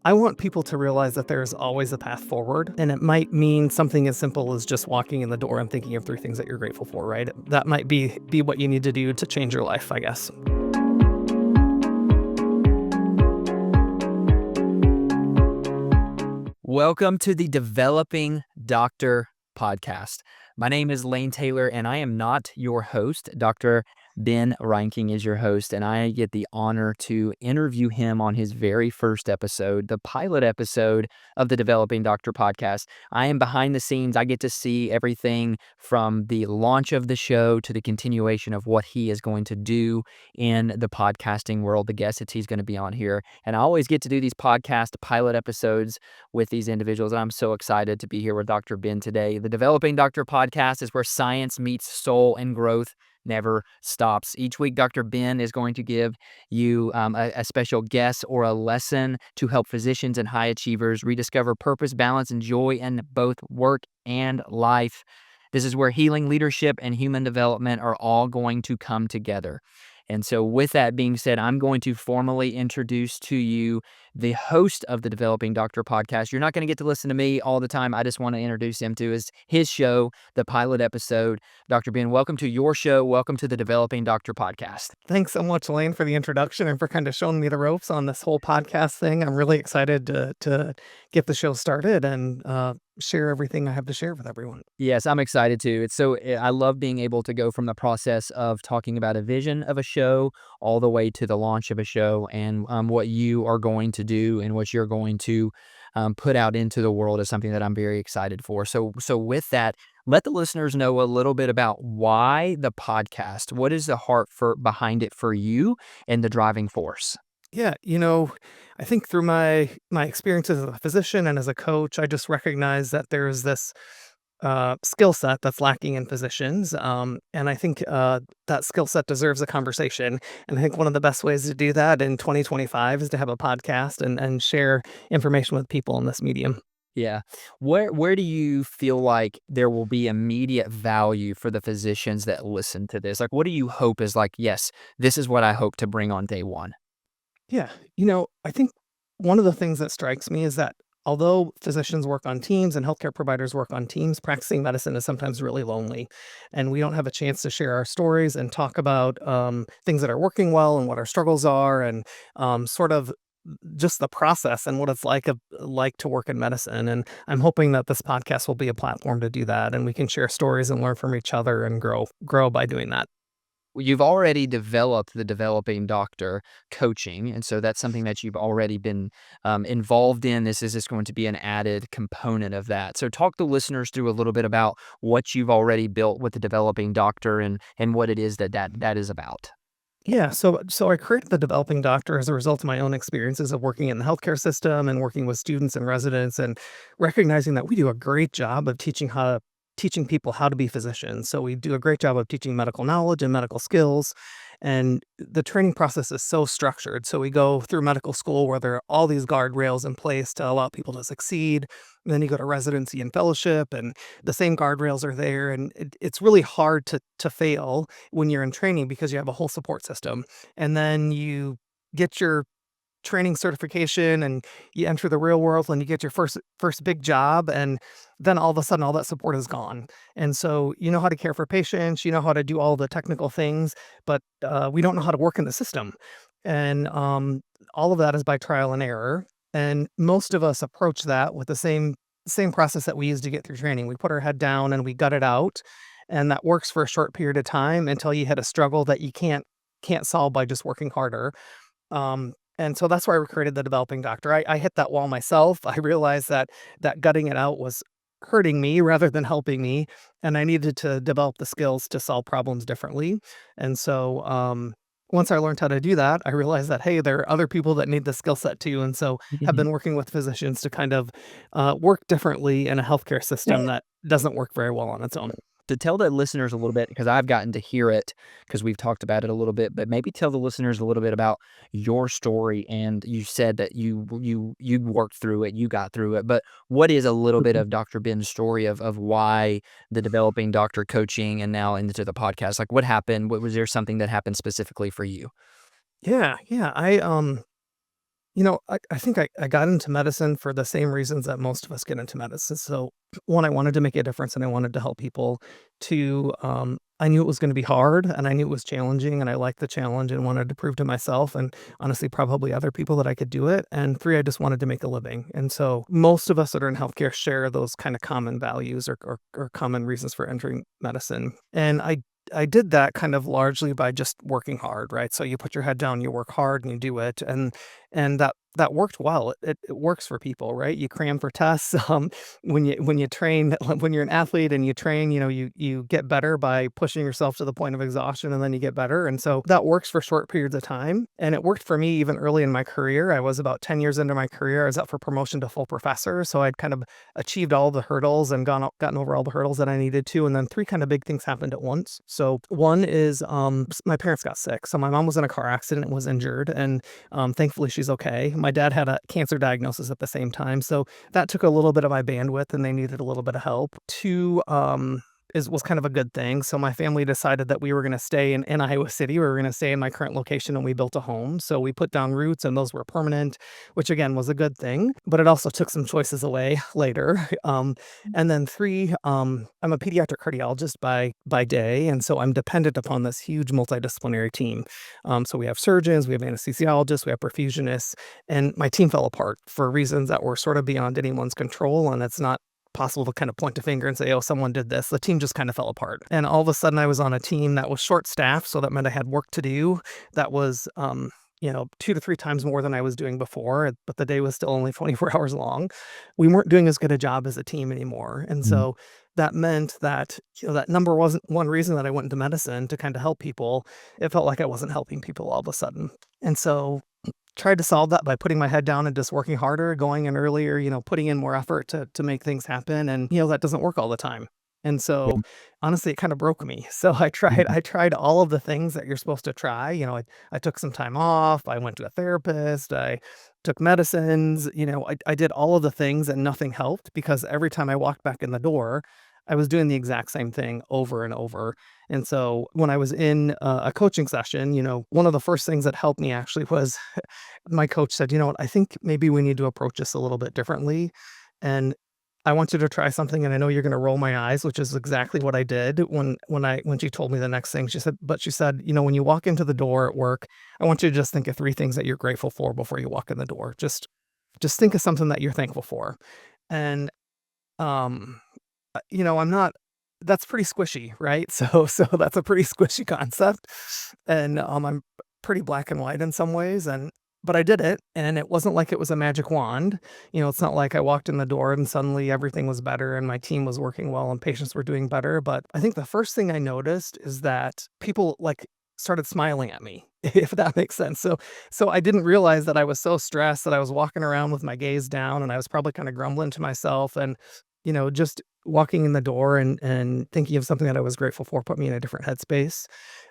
I want people to realize that there's always a path forward, and it might mean something as simple as just walking in the door and thinking of 3 things that you're grateful for, right? That might be what you need to do to change your life, I guess. Welcome to the Developing Doctor podcast. My name is Lane Taylor, and I am not your host. Dr. Ben Reinking is your host, and I get the honor to interview him on his very first episode, the pilot episode of the Developing Doctor podcast. I am behind the scenes. I get to see everything from the launch of the show to the continuation of what he is going to do in the podcasting world, the guests that he's going to be on here. And I always get to do these podcast pilot episodes with these individuals. And I'm so excited to be here with Dr. Ben today. The Developing Doctor podcast is where science meets soul and growth never stops. Each week, Dr. Ben is going to give you a special guest or a lesson to help physicians and high achievers rediscover purpose, balance, and joy in both work and life. This is where healing, leadership, and human development are all going to come together. And so with that being said, I'm going to formally introduce to you the host of the Developing Doctor podcast. You're not going to get to listen to me all the time. I just want to introduce him to his show, the pilot episode. Dr. Ben, welcome to your show. Welcome to the Developing Doctor podcast. Thanks so much, Lane, for the introduction and for kind of showing me the ropes on this whole podcast thing. I'm really excited to get the show started and share everything I have to share with everyone. Yes, I'm excited too. I love being able to go from the process of talking about a vision of a show all the way to the launch of a show, and what you are going to do and what you're going to put out into the world is something that I'm very excited for. So with that, let the listeners know a little bit about why the podcast. What is the heart behind it for you and the driving force? Yeah, I think through my experiences as a physician and as a coach, I just recognize that there's this skill set that's lacking in physicians, and I think that skill set deserves a conversation. And I think one of the best ways to do that in 2025 is to have a podcast and share information with people in this medium. Yeah. Where do you feel like there will be immediate value for the physicians that listen to this? Like, what do you hope is like, yes, this is what I hope to bring on day one? Yeah, I think one of the things that strikes me is that although physicians work on teams and healthcare providers work on teams, practicing medicine is sometimes really lonely. And we don't have a chance to share our stories and talk about things that are working well and what our struggles are and sort of just the process and what it's like to work in medicine. And I'm hoping that this podcast will be a platform to do that, and we can share stories and learn from each other and grow by doing that. You've already developed the Developing Doctor coaching, and so that's something that you've already been involved in. This is just going to be an added component of that. So talk the listeners through a little bit about what you've already built with the Developing Doctor and what it is that is about. Yeah, so I created the Developing Doctor as a result of my own experiences of working in the healthcare system and working with students and residents, and recognizing that we do a great job of teaching people how to be physicians. So we do a great job of teaching medical knowledge and medical skills, and the training process is so structured. So we go through medical school where there are all these guardrails in place to allow people to succeed. And then you go to residency and fellowship, and the same guardrails are there. And it's really hard to fail when you're in training because you have a whole support system. And then you get your training certification and you enter the real world and you get your first big job, and then all of a sudden all that support is gone. And so you know how to care for patients, you know how to do all the technical things, but we don't know how to work in the system. And all of that is by trial and error. And most of us approach that with the same process that we use to get through training. We put our head down and we gut it out, and that works for a short period of time until you hit a struggle that you can't solve by just working harder. And so that's why we created the Developing Doctor. I hit that wall myself. I realized that gutting it out was hurting me rather than helping me, and I needed to develop the skills to solve problems differently. And so once I learned how to do that, I realized that, hey, there are other people that need the skill set too. And so have been working with physicians to kind of work differently in a healthcare system that doesn't work very well on its own. To tell the listeners a little bit, because I've gotten to hear it because we've talked about it a little bit, but maybe tell the listeners a little bit about your story. And you said that you worked through it, you got through it, but what is a little bit of Dr. Ben's story of why the Developing Doctor coaching and now into the podcast? Like, what happened? Was there something that happened specifically for you? Yeah. I think I got into medicine for the same reasons that most of us get into medicine. So, one, I wanted to make a difference and I wanted to help people. Two, I knew it was going to be hard and I knew it was challenging and I liked the challenge and wanted to prove to myself and honestly, probably other people that I could do it. And three, I just wanted to make a living. And so, most of us that are in healthcare share those kind of common values or common reasons for entering medicine. And I did that kind of largely by just working hard, right? So you put your head down, you work hard, and you do it, and that worked well. It works for people, right? You cram for tests. When you train, when you're an athlete and you train, you get better by pushing yourself to the point of exhaustion, and then you get better. And so that works for short periods of time, and it worked for me even early in my career. I was about 10 years into my career. I was up for promotion to full professor, so I'd kind of achieved all the hurdles and gotten over all the hurdles that I needed to. And then three kind of big things happened at once. So one is my parents got sick. So my mom was in a car accident and was injured, and thankfully she's okay. My dad had a cancer diagnosis at the same time, so that took a little bit of my bandwidth, and they needed a little bit of help. Two, was kind of a good thing. So my family decided that we were going to stay in Iowa City. We were going to stay in my current location, and we built a home. So we put down roots, and those were permanent, which again was a good thing. But it also took some choices away later. And then three, I'm a pediatric cardiologist by day, and so I'm dependent upon this huge multidisciplinary team. So we have surgeons, we have anesthesiologists, we have perfusionists, and my team fell apart for reasons that were sort of beyond anyone's control. And it's not possible to kind of point a finger and say, oh, someone did this. The team just kind of fell apart. And all of a sudden I was on a team that was short staffed. So that meant I had work to do that was, 2 to 3 times more than I was doing before, but the day was still only 24 hours long. We weren't doing as good a job as a team anymore. And Mm. so that meant that, that number wasn't one reason that I went into medicine to kind of help people. It felt like I wasn't helping people all of a sudden. And so tried to solve that by putting my head down and just working harder, going in earlier, putting in more effort to make things happen. And, that doesn't work all the time. And so honestly, it kind of broke me. So Mhm. I tried all of the things that you're supposed to try. I took some time off. I went to a therapist. I took medicines. I did all of the things and nothing helped because every time I walked back in the door, I was doing the exact same thing over and over. And so when I was in a coaching session, one of the first things that helped me actually was my coach said, "You know what? I think maybe we need to approach this a little bit differently. And I want you to try something, and I know you're gonna roll my eyes," which is exactly what I did when she told me the next thing. She said, when you walk into the door at work, I want you to just think of 3 things that you're grateful for before you walk in the door. Just think of something that you're thankful for." And, um, I'm not that's pretty squishy, right? So that's a pretty squishy concept, and, I'm pretty black and white in some ways, but I did it, and it wasn't like it was a magic wand. It's not like I walked in the door and suddenly everything was better and my team was working well and patients were doing better, but I think the first thing I noticed is that people, started smiling at me, if that makes sense. So I didn't realize that I was so stressed that I was walking around with my gaze down, and I was probably kinda grumbling to myself, and, just walking in the door and thinking of something that I was grateful for put me in a different headspace.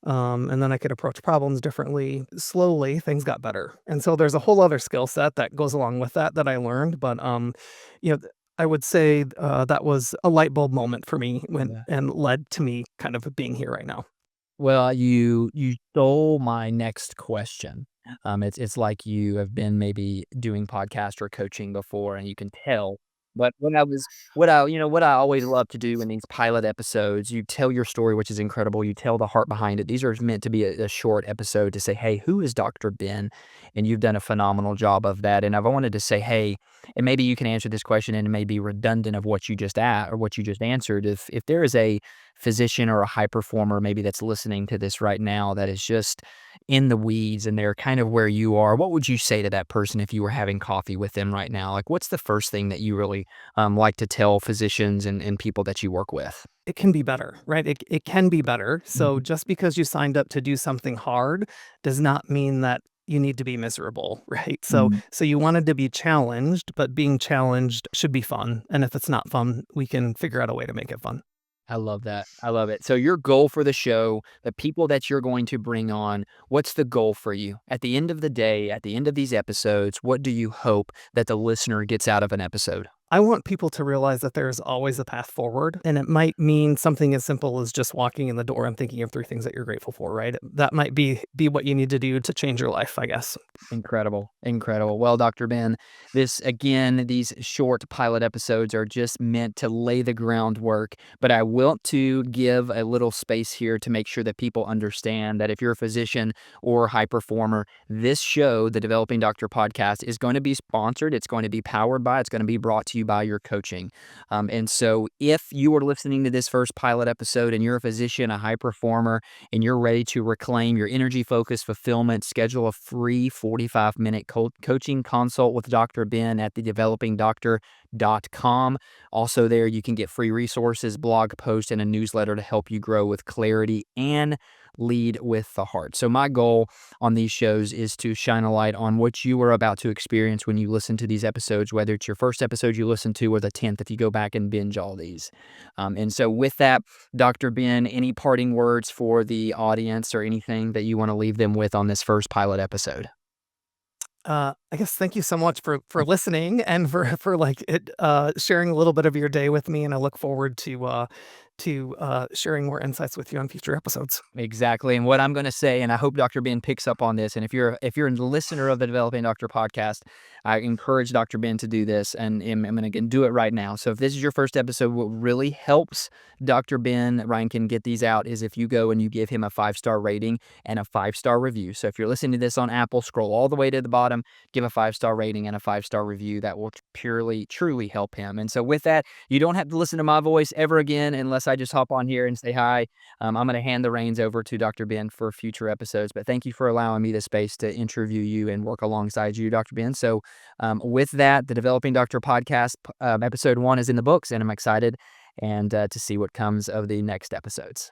And then I could approach problems differently. Slowly, things got better. And so there's a whole other skill set that goes along with that I learned. But I would say that was a light bulb moment for me when Yeah. and led to me kind of being here right now. Well, you stole my next question. It's like you have been maybe doing podcast or coaching before, and you can tell. But what I always love to do in these pilot episodes, you tell your story, which is incredible. You tell the heart behind it. These are meant to be a short episode to say, "Hey, who is Doctor Ben?" And you've done a phenomenal job of that. And I've wanted to say, "Hey," and maybe you can answer this question, and it may be redundant of what you just or what you just answered. If there is a physician or a high performer maybe that's listening to this right now that is just in the weeds and they're kind of where you are, what would you say to that person if you were having coffee with them right now? Like, what's the first thing that you really like to tell physicians and people that you work with? It can be better, right? It can be better. So Mhm. just because you signed up to do something hard does not mean that you need to be miserable, right? So Mhm. so you wanted to be challenged, but being challenged should be fun. And if it's not fun, we can figure out a way to make it fun. I love that. I love it. So your goal for the show, the people that you're going to bring on, what's the goal for you? At the end of the day, at the end of these episodes, what do you hope that the listener gets out of an episode? I want people to realize that there's always a path forward, and it might mean something as simple as just walking in the door and thinking of 3 things that you're grateful for, right? That might be what you need to do to change your life, I guess. Incredible. Incredible. Well, Dr. Ben, these short pilot episodes are just meant to lay the groundwork, but I want to give a little space here to make sure that people understand that if you're a physician or high performer, this show, the Developing Doctor podcast, is going to be sponsored. It's going to be powered by, it's going to be brought to you by your coaching. And so if you are listening to this first pilot episode and you're a physician, a high performer, and you're ready to reclaim your energy, focus, fulfillment, schedule a free 45-minute coaching consult with Dr. Ben at thedevelopingdoctor.com. Also there, you can get free resources, blog posts, and a newsletter to help you grow with clarity and lead with the heart. So my goal on these shows is to shine a light on what you are about to experience when you listen to these episodes, whether it's your first episode you listen to or the 10th if you go back and binge all these. And so with that, Dr. Ben, any parting words for the audience or anything that you want to leave them with on this first pilot episode? I guess thank you so much for listening and for like sharing a little bit of your day with me, and I look forward to sharing more insights with you on future episodes. Exactly. And what I'm going to say, and I hope Dr. Ben picks up on this, and if you're a listener of the Developing Doctor podcast, I encourage Dr. Ben to do this, and I'm going to do it right now. So if this is your first episode, what really helps Dr. Ben Reinking get these out is if you go and you give him a 5-star rating and a 5-star review. So if you're listening to this on Apple, scroll all the way to the bottom, give a 5-star rating and a 5-star review. That will purely, truly help him. And so with that, you don't have to listen to my voice ever again unless I just hop on here and say hi. I'm going to hand the reins over to Dr. Ben for future episodes, but thank you for allowing me the space to interview you and work alongside you, Dr. Ben. So with that, the Developing Doctor podcast, episode 1 is in the books, and I'm excited to see what comes of the next episodes.